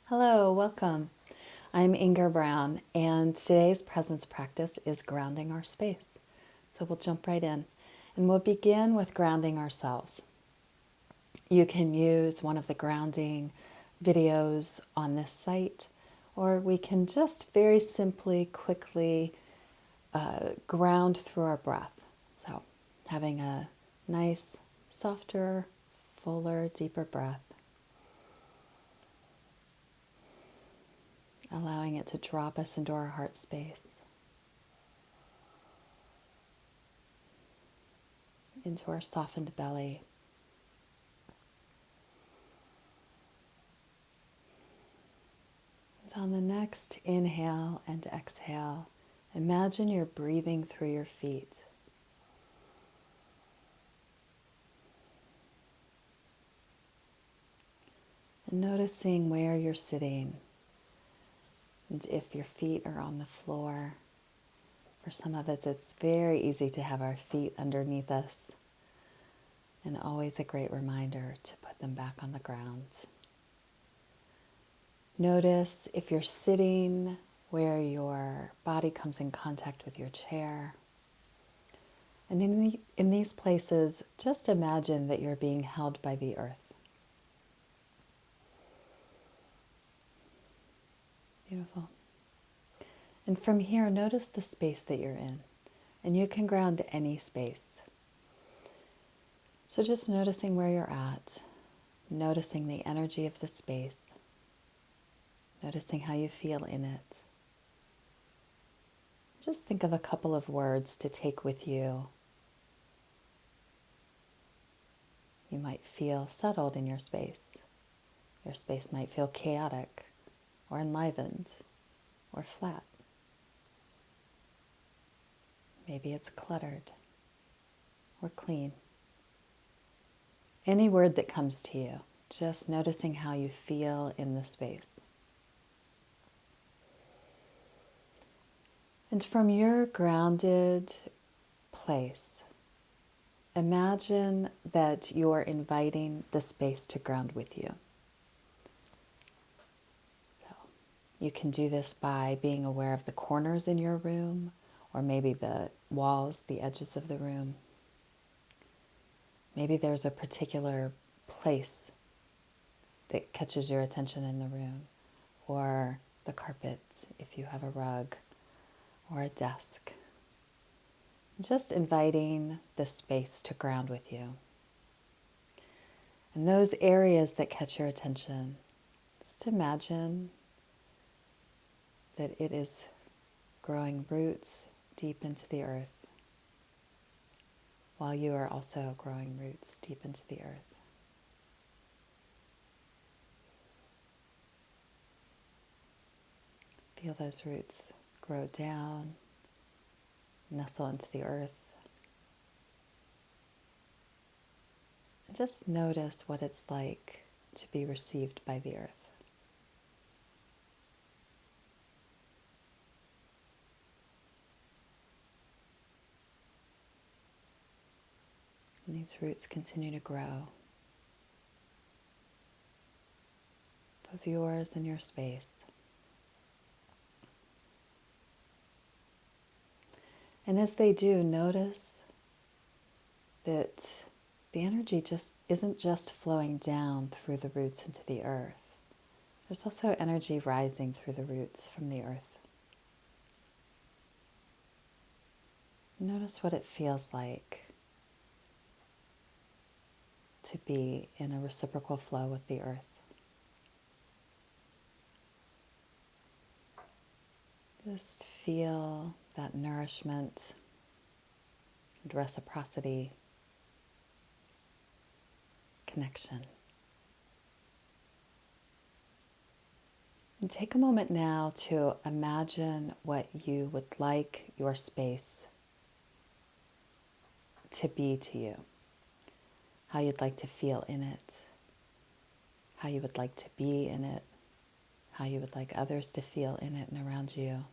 Hello, welcome. I'm Inger Brown, and today's presence practice is grounding our space. So we'll jump right in, and we'll begin with grounding ourselves. You can use one of the grounding videos on this site, or we can just very simply, quickly ground through our breath. So having a nice, softer, fuller, deeper breath. Allowing it to drop us into our heart space, into our softened belly. And on the next inhale and exhale, imagine you're breathing through your feet. And noticing where you're sitting. And if your feet are on the floor. For some of us, it's very easy to have our feet underneath us. And always a great reminder to put them back on the ground. Notice if you're sitting where your body comes in contact with your chair. And in these places, just imagine that you're being held by the earth. Beautiful. And from here, notice the space that you're in. And you can ground any space. So just noticing where you're at, noticing the energy of the space, noticing how you feel in it. Just think of a couple of words to take with you. You might feel settled in your space. Your space might feel chaotic or enlivened or flat. Maybe it's cluttered or clean. Any word that comes to you, just noticing how you feel in the space. And from your grounded place, imagine that you're inviting the space to ground with you. So you can do this by being aware of the corners in your room, or maybe the walls, the edges of the room. Maybe there's a particular place that catches your attention in the room, or the carpet if you have a rug, or a desk. Just inviting the space to ground with you. And those areas that catch your attention, just imagine that it is growing roots deep into the earth, while you are also growing roots deep into the earth. Feel those roots grow down, nestle into the earth. And just notice what it's like to be received by the earth. And these roots continue to grow, both yours and your space. And as they do, notice that the energy just isn't just flowing down through the roots into the earth. There's also energy rising through the roots from the earth. Notice what it feels like to be in a reciprocal flow with the earth. Just feel that nourishment and reciprocity, connection. And take a moment now to imagine what you would like your space to be to you, how you'd like to feel in it, how you would like to be in it, how you would like others to feel in it and around you.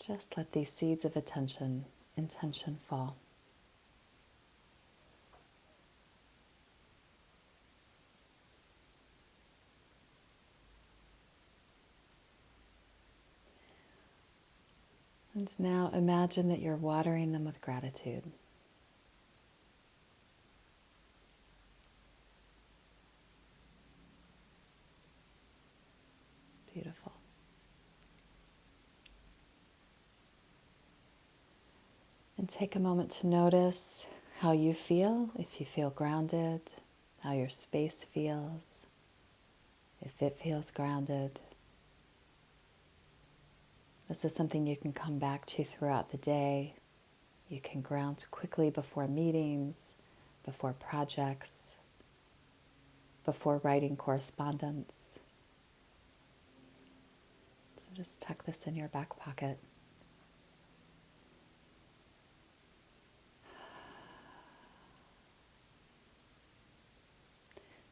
Just let these seeds of intention fall. And now imagine that you're watering them with gratitude. Beautiful. And take a moment to notice how you feel, if you feel grounded, how your space feels, if it feels grounded. This is something you can come back to throughout the day. You can ground quickly before meetings, before projects, before writing correspondence. So just tuck this in your back pocket.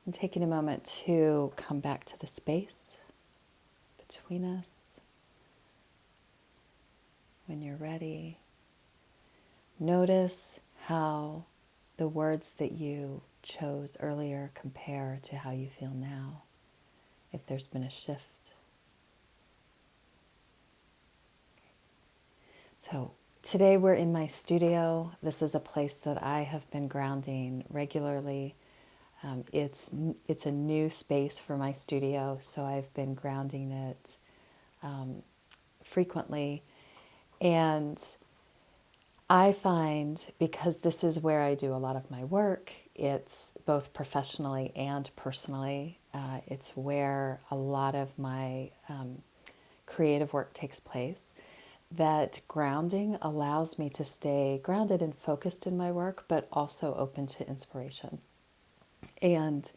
And taking a moment to come back to the space between us. When you're ready, notice how the words that you chose earlier compare to how you feel now, if there's been a shift. So today we're in my studio. This is a place that I have been grounding regularly. It's a new space for my studio, so I've been grounding it frequently. And I find, because this is where I do a lot of my work, it's both professionally and personally, it's where a lot of my creative work takes place, that grounding allows me to stay grounded and focused in my work, but also open to inspiration. And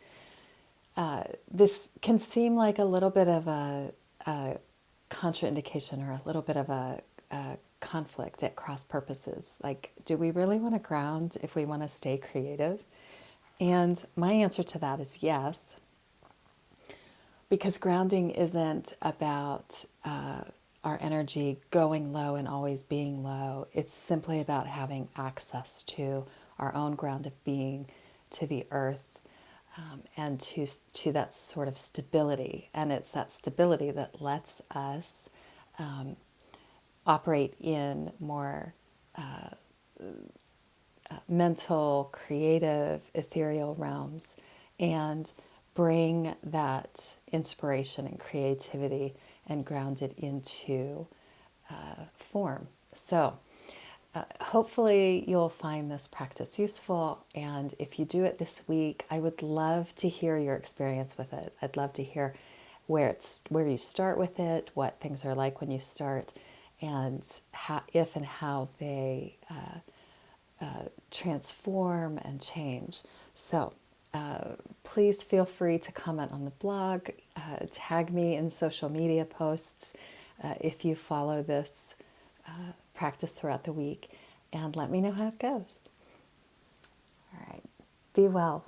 this can seem like a little bit of a contraindication or a little bit of a conflict at cross purposes. Like, do we really want to ground if we want to stay creative? And my answer to that is yes, because grounding isn't about our energy going low and always being low. It's simply about having access to our own ground of being, to the earth, and to that sort of stability. And it's that stability that lets us operate in more mental, creative, ethereal realms and bring that inspiration and creativity and ground it into form. So hopefully you'll find this practice useful, and if you do it this week, I would love to hear your experience with it. I'd love to hear where you start with it, what things are like when you start, and if and how they transform and change. So please feel free to comment on the blog, tag me in social media posts if you follow this practice throughout the week, and let me know how it goes. All right, be well.